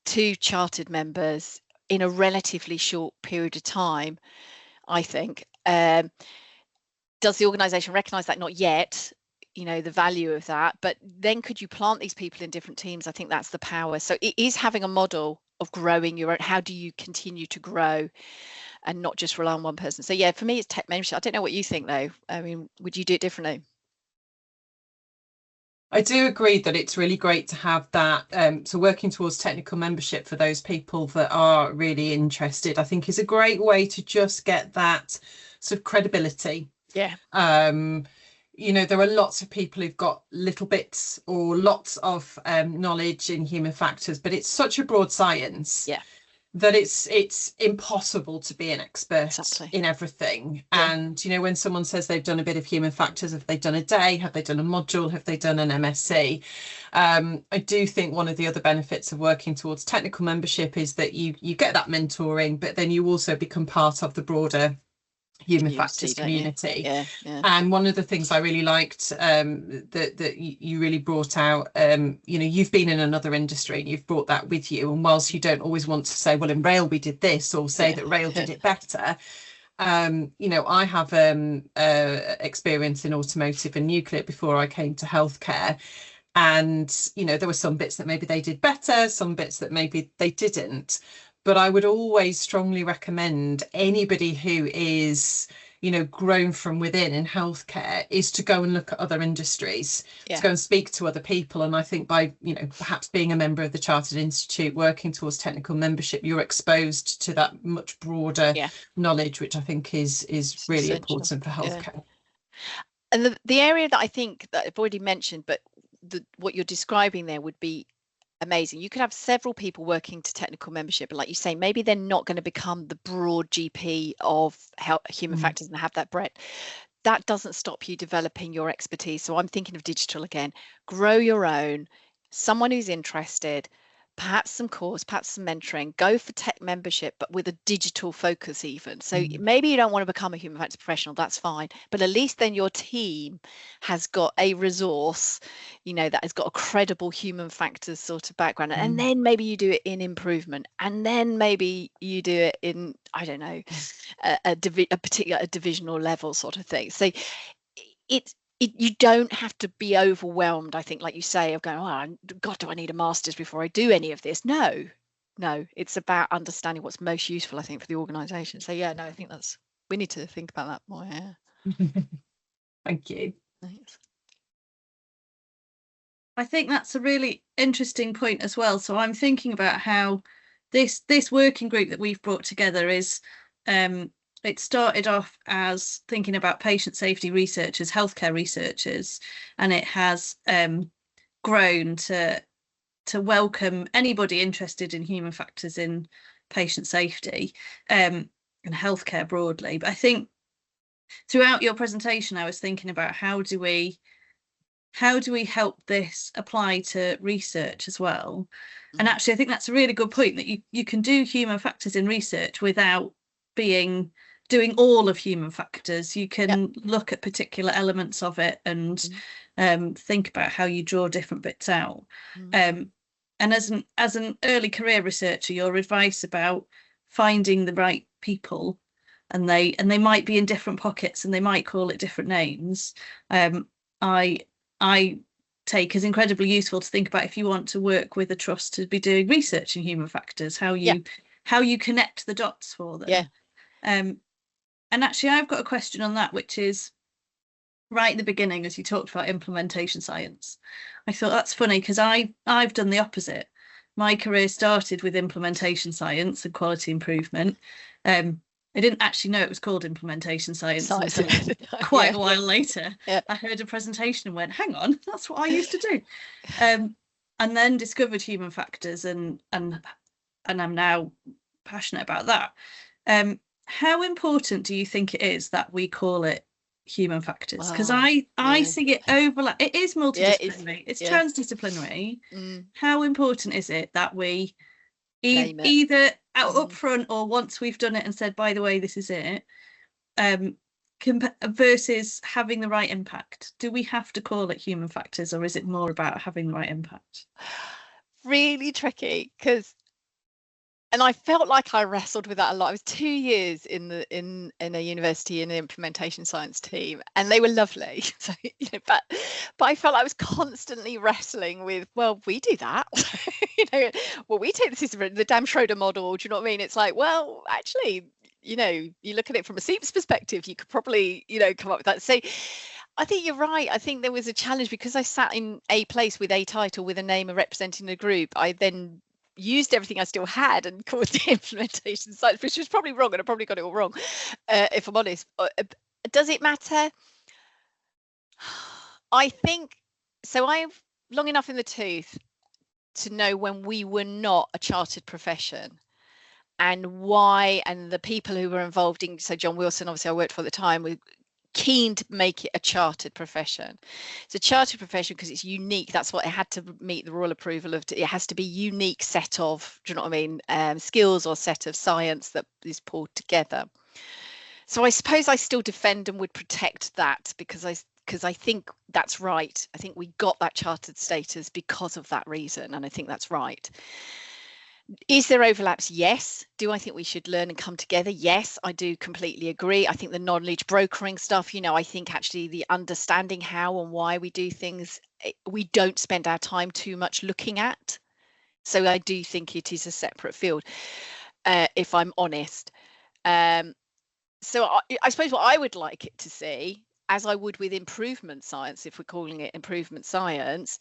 2 chartered members in a relatively short period of time, I think. does the organisation recognise that? Not yet, you know, the value of that, but then could you plant these people in different teams? I think that's the power. So it is having a model of growing your own. How do you continue to grow and not just rely on one person? So yeah, for me, it's tech membership. I don't know what you think though. I mean, would you do it differently? I do agree that it's really great to have that. So working towards technical membership for those people that are really interested, I think is a great way to just get that sort of credibility. Yeah. You know, there are lots of people who've got little bits or lots of knowledge in human factors, but it's such a broad science. Yeah. That it's impossible to be an expert in everything. Yeah. And you know, when someone says they've done a bit of human factors, have they done a day, have they done a module, have they done an MSc? I do think one of the other benefits of working towards technical membership is that you get that mentoring, but then you also become part of the broader human factors community. Yeah, yeah. And one of the things I really liked that you really brought out, you know, you've been in another industry and you've brought that with you, and whilst you don't always want to say, well, in rail we did this, or say that rail did it better, you know, I have experience in automotive and nuclear before I came to healthcare. And, you know, there were some bits that maybe they did better, some bits that maybe they didn't. But I would always strongly recommend anybody who is, you know, grown from within in healthcare is to go and look at other industries, to go and speak to other people. And I think by, you know, perhaps being a member of the Chartered Institute, working towards technical membership, you're exposed to that much broader knowledge, which I think is really important for healthcare. And the area that I think that I've already mentioned, but what you're describing there would be amazing. You could have several people working to technical membership, but like you say, maybe they're not going to become the broad GP of human factors and have that breadth. That doesn't stop you developing your expertise. So I'm thinking of digital again. Grow your own, someone who's interested, perhaps some course, perhaps some mentoring, go for tech membership, but with a digital focus even. So maybe you don't want to become a human factors professional, that's fine. But at least then your team has got a resource, you know, that has got a credible human factors sort of background. And then maybe you do it in improvement. And then maybe you do it in, I don't know, a divisional level sort of thing. So you don't have to be overwhelmed, I think, like you say, of going, oh, God, do I need a master's before I do any of this? No, it's about understanding what's most useful, I think, for the organisation. So, yeah, no, I think we need to think about that more. Yeah. Thank you. Thanks. I think that's a really interesting point as well. So I'm thinking about how this working group that we've brought together is, it started off as thinking about patient safety researchers, healthcare researchers, and it has grown to welcome anybody interested in human factors in patient safety and healthcare broadly. But I think throughout your presentation, I was thinking about how do we help this apply to research as well? And actually, I think that's a really good point, that you can do human factors in research without doing all of human factors. You can look at particular elements of it and think about how you draw different bits out. And as an early career researcher, your advice about finding the right people, and they might be in different pockets and they might call it different names, I take as incredibly useful to think about if you want to work with a trust to be doing research in human factors, how you connect the dots for them. And actually, I've got a question on that, which is right at the beginning, as you talked about implementation science. I thought that's funny because I've done the opposite. My career started with implementation science and quality improvement. I didn't actually know it was called implementation science until quite a while later. I heard a presentation and went, hang on, that's what I used to do. And then discovered human factors and I'm now passionate about that. How important do you think it is that we call it human factors? Because I see it overlap. It is multidisciplinary. It's transdisciplinary. How important is it that we either up front or once we've done it and said, by the way, this is it, versus having the right impact? Do we have to call it human factors, or is it more about having the right impact? Really tricky, because And I felt like I wrestled with that a lot. I was 2 years in a university in the implementation science team, and they were lovely. So, but I felt I was constantly wrestling with, well, we do that. Well, we take the system, the damn Schroeder model. Do you know what I mean? It's like, well, actually, you look at it from a SEEPS perspective, you could probably, come up with that. So I think you're right. I think there was a challenge because I sat in a place with a title, with a name and representing the group. I then used everything I still had and called the implementation science, which was probably wrong, and I probably got it all wrong, if I'm honest. Does it matter? I think so. I'm long enough in the tooth to know when we were not a chartered profession, and why, and the people who were involved in, so John Wilson, obviously I worked for at the time, were keen to make it a chartered profession. It's a chartered profession because it's unique. That's what it had to meet the royal approval of. It has to be unique set of, do you know what I mean, skills or set of science that is pulled together. So I suppose I still defend and would protect that because I think that's right. I think we got that chartered status because of that reason, and I think that's right. Is there overlaps? Yes. Do I think we should learn and come together? Yes, I do completely agree. I think the knowledge brokering stuff, I think actually the understanding how and why we do things, we don't spend our time too much looking at. So I do think it is a separate field, if I'm honest. So I suppose what I would like it to see, as I would with improvement science, if we're calling it improvement science,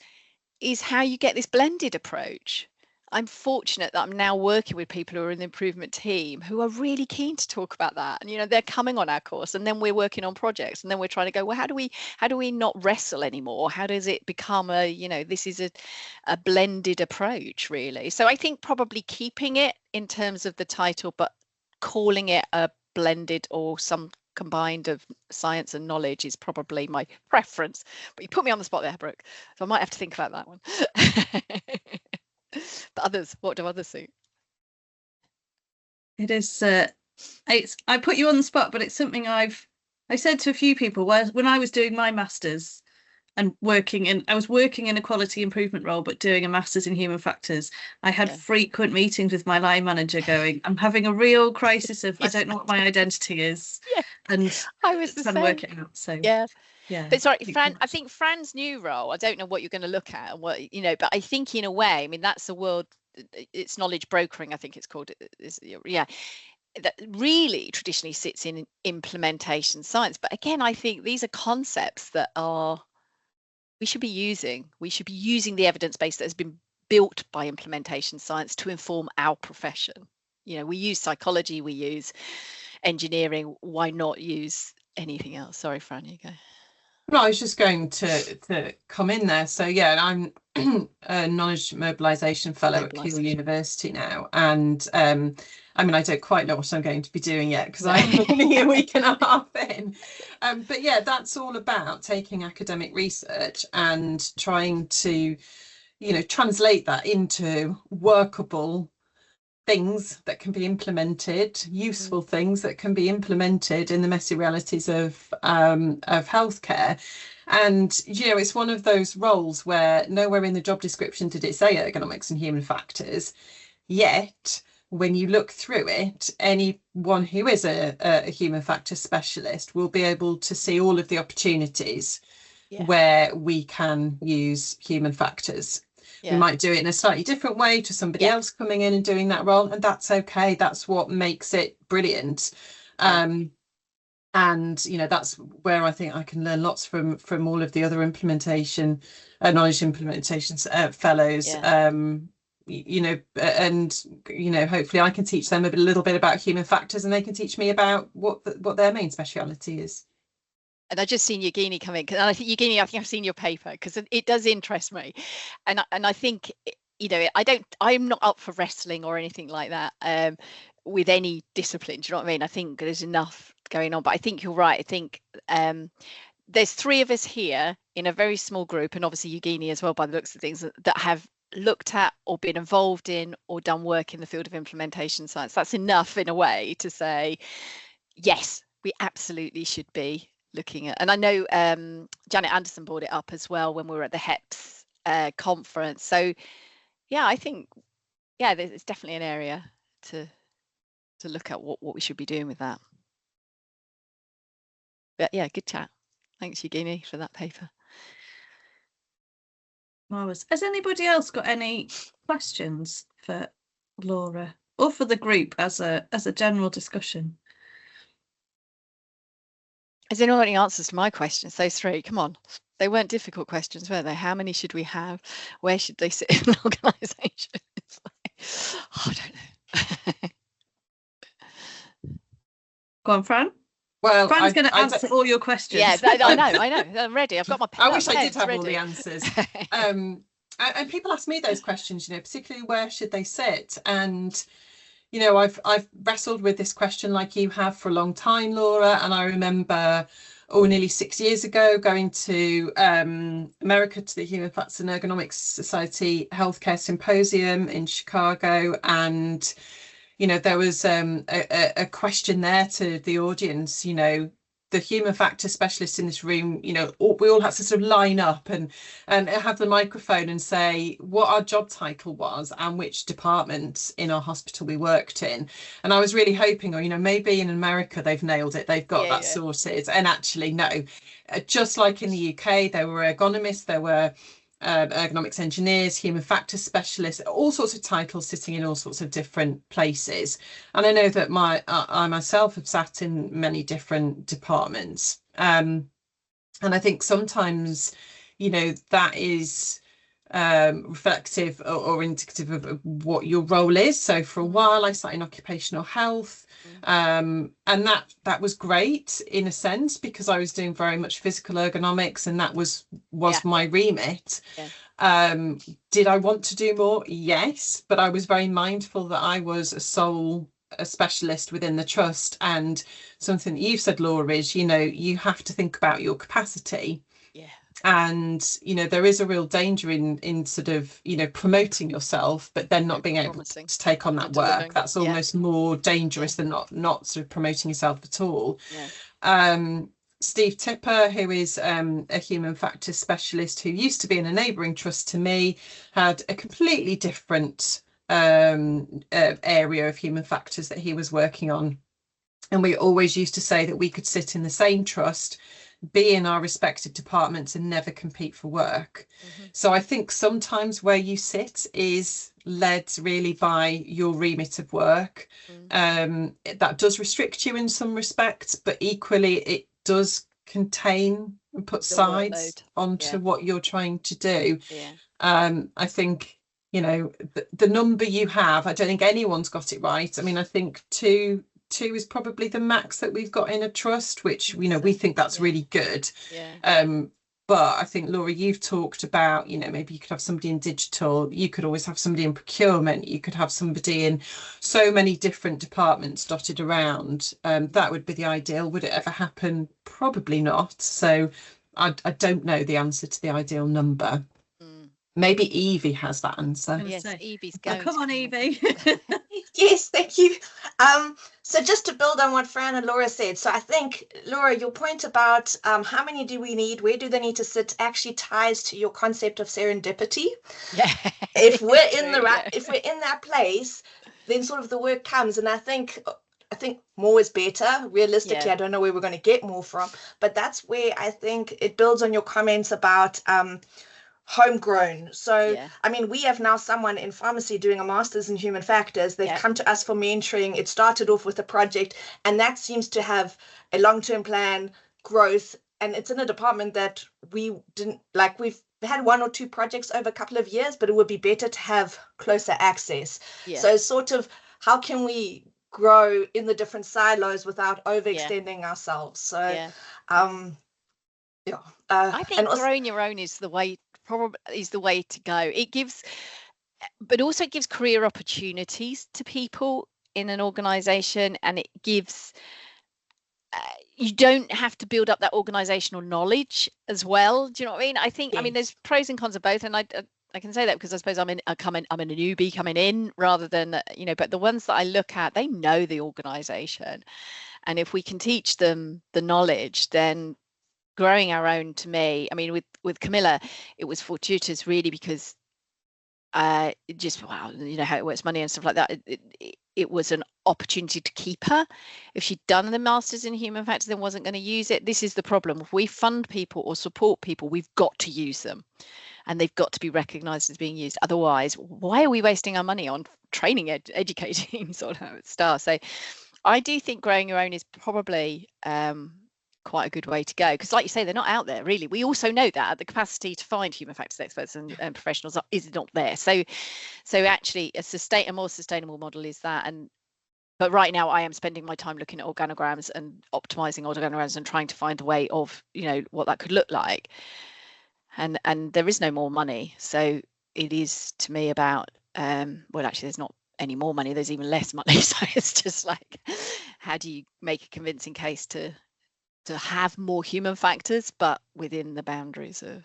is how you get this blended approach. I'm fortunate that I'm now working with people who are in the improvement team who are really keen to talk about that. And, they're coming on our course, and then we're working on projects, and then we're trying to go, well, how do we not wrestle anymore? How does it become this is a blended approach, really? So I think probably keeping it in terms of the title, but calling it a blended or some combined of science and knowledge is probably my preference. But you put me on the spot there, Brooke, so I might have to think about that one. But others, what do others see? It is. I put you on the spot, but it's something I said to a few people when I was doing my masters and I was working in a quality improvement role, but doing a masters in human factors. I had frequent meetings with my line manager going, I'm having a real crisis of I don't know what my identity is, and I was trying to work it out. So yeah. But sorry, Fran, I think Fran's new role, I don't know what you're going to look at and what, but I think in a way, I mean, that's the world, it's knowledge brokering, I think it's called, that really traditionally sits in implementation science. But again, I think these are concepts that we should be using the evidence base that has been built by implementation science to inform our profession. We use psychology, we use engineering, why not use anything else? Sorry, Fran, you go. No, I was just going to come in there. So I'm a knowledge mobilisation fellow at Keele University now, and I mean, I don't quite know what I'm going to be doing yet because I'm only a week and a half in. But that's all about taking academic research and trying to, translate that into workable things that can be implemented, useful things that can be implemented in the messy realities of healthcare. And it's one of those roles where nowhere in the job description did it say ergonomics and human factors, yet when you look through it, anyone who is a human factors specialist will be able to see all of the opportunities where we can use human factors. We might do it in a slightly different way to somebody else coming in and doing that role, and that's okay. That's what makes it brilliant. And that's where I think I can learn lots from all of the other knowledge implementation fellows. And hopefully I can teach them a little bit about human factors, and they can teach me about what their main speciality is. And I just seen Yogini come in, and I think Yogini, I think I've seen your paper because it does interest me, and I think I'm not up for wrestling or anything like that with any discipline. Do you know what I mean? I think there's enough going on, but I think you're right. I think there's 3 of us here in a very small group, and obviously Yogini as well, by the looks of things, that have looked at or been involved in or done work in the field of implementation science. That's enough in a way to say, yes, we absolutely should be looking at. And I know Janet Anderson brought it up as well when we were at the HEPS conference. So I think there's definitely an area to look at what we should be doing with that. But yeah, good chat. Thanks, Eugenie, for that paper. Marvellous. Has anybody else got any questions for Laura or for the group as a general discussion? Has anyone got any answers to my questions? Those three, come on. They weren't difficult questions, were they? How many should we have? Where should they sit in an organisation? It's like, oh, I don't know. Go on, Fran. Well, Fran's going to answer all your questions. Yeah, I know. I'm ready. I've got my pen. I wish I did have ready. all the answers. And people ask me those questions, particularly where should they sit? And I've wrestled with this question like you have for a long time, Laura. And I remember, nearly 6 years ago, going to America to the Human Factors and Ergonomics Society Healthcare Symposium in Chicago, and there was a question there to the audience. The human factor specialists in this room, we all had to sort of line up and have the microphone and say what our job title was and which department in our hospital we worked in. And I was really hoping, maybe in America they've nailed it, they've got that sorted. And actually, no, just like in the UK, there were ergonomists, there were ergonomics engineers, human factors specialists, all sorts of titles sitting in all sorts of different places. And I know that I myself have sat in many different departments, and I think sometimes that is reflective or indicative of what your role is. So for a while I sat in occupational health, and that was great in a sense because I was doing very much physical ergonomics, and that was my remit. Did I want to do more? Yes, but I was very mindful that I was a specialist within the trust. And something that you've said, Laura, is you have to think about your capacity. And there is a real danger in sort of promoting yourself but then not being able to take on that work. That's almost more dangerous than not sort of promoting yourself at all. Steve Tipper, who is a human factors specialist who used to be in a neighbouring trust to me, had a completely different area of human factors that he was working on, and we always used to say that we could sit in the same trust, be in our respective departments, and never compete for work. So I think sometimes where you sit is led really by your remit of work. That does restrict you in some respects, but equally it does contain and put sides onto what you're trying to do. I think the number you have, I don't think anyone's got it right. I mean, I think two is probably the max that we've got in a trust, which we think that's really good. But I think, Laura, you've talked about maybe you could have somebody in digital, you could always have somebody in procurement, you could have somebody in so many different departments dotted around. That would be the ideal. Would it ever happen? Probably not. So I don't know the answer to the ideal number. Maybe Evie has that answer. Yes, Evie's going. Come on, Evie. Yes, thank you. So just to build on what Fran and Laura said, so I think, Laura, your point about how many do we need, where do they need to sit, actually ties to your concept of serendipity. If we're in if we're in that place, then sort of the work comes. And I think more is better. Realistically, I don't know where we're going to get more from, but that's where I think it builds on your comments about homegrown. So I mean, we have now someone in pharmacy doing a master's in human factors. They've come to us for mentoring. It started off with a project, and that seems to have a long-term plan, growth, and it's in a department that we didn't like. We've had 1 or 2 projects over a couple of years, but it would be better to have closer access. So sort of how can we grow in the different silos without overextending ourselves? So I think growing your own is the way, probably is the way to go. It gives, but also it gives career opportunities to people in an organization, and it gives you don't have to build up that organizational knowledge as well. Do you know what I mean? I think I mean there's pros and cons of both, and I can say that because I suppose I'm a newbie coming in rather than but the ones that I look at, they know the organization, and if we can teach them the knowledge, then growing our own, to me, I mean, with Camilla, it was fortuitous really, because just, wow, you know how it works, money and stuff like that. It was an opportunity to keep her. If she'd done the Masters in Human Factors, then wasn't going to use it. This is the problem. If we fund people or support people, we've got to use them, and they've got to be recognised as being used. Otherwise, why are we wasting our money on training, educating sort of staff? So I do think growing your own is probably quite a good way to go, because like you say, they're not out there really. We also know that the capacity to find human factors experts and professionals is not there. So actually a more sustainable model is that. But right now I am spending my time looking at organograms and optimizing organograms and trying to find a way of, you know, what that could look like. And there is no more money. So it is, to me, about well, actually there's not any more money, there's even less money. So it's just like, how do you make a convincing case to have more human factors, but within the boundaries of.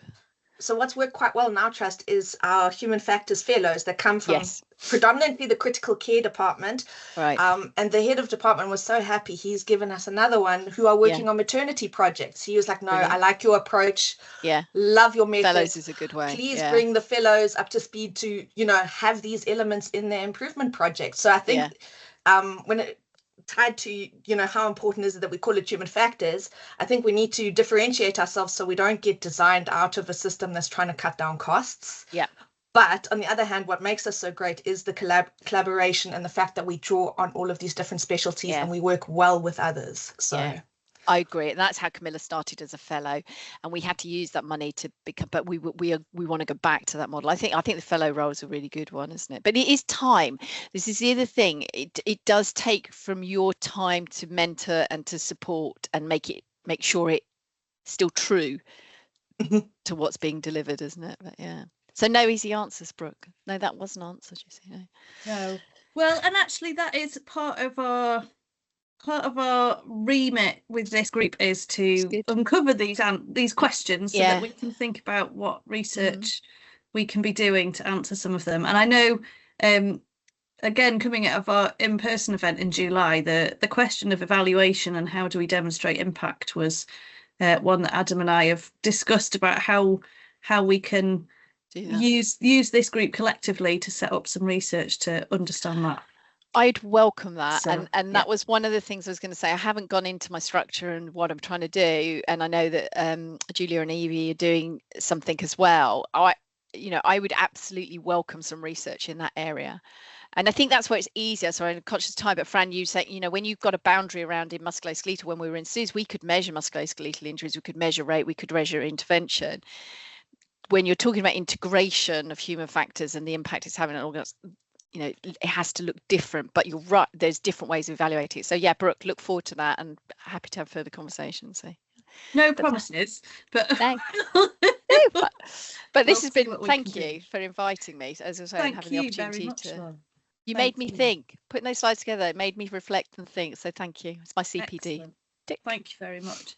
So what's worked quite well in our trust is our human factors fellows that come from predominantly the critical care department. Right. And the head of department was so happy. He's given us another one who are working on maternity projects. He was like, no, Brilliant. I like your approach. Yeah. Love your method. Fellows is a good way. Please bring the fellows up to speed to, you know, have these elements in their improvement project. So I think when it tied to, you know, how important is it that we call it human factors, I think we need to differentiate ourselves so we don't get designed out of a system that's trying to cut down costs. Yeah. But on the other hand, what makes us so great is the collaboration and the fact that we draw on all of these different specialties and we work well with others. So I agree, and that's how Camilla started as a fellow, and we had to use that money to become. But we want to go back to that model. I think the fellow role is a really good one, isn't it? But it is time. This is the other thing. It does take from your time to mentor and to support and make sure it's still true to what's being delivered, isn't it? But yeah. So no easy answers, Brooke. No, that wasn't answers. You see, no. Well, and actually, that is part of our remit with this group, is to uncover these questions so that we can think about what research we can be doing to answer some of them. And I know, again, coming out of our in-person event in July, the question of evaluation and how do we demonstrate impact was one that Adam and I have discussed about how we can use this group collectively to set up some research to understand that. I'd welcome that. So, and that was one of the things I was going to say. I haven't gone into my structure and what I'm trying to do. And I know that Julia and Evie are doing something as well. I would absolutely welcome some research in that area. And I think that's where it's easier. So I'm conscious of time, but Fran, you say, you know, when you've got a boundary around in musculoskeletal, when we were in SUS, we could measure musculoskeletal injuries, we could measure rate, we could measure intervention. When you're talking about integration of human factors and the impact it's having on organs, you know, it has to look different, but you're right, there's different ways of evaluating it. So yeah, Brooke, look forward to that and happy to have further conversations. So no promises, but but this has been, thank you for inviting me, as I was saying, having the opportunity to you made me think, putting those slides together, it made me reflect and think. So thank you. It's my CPD. Excellent. Thank you very much.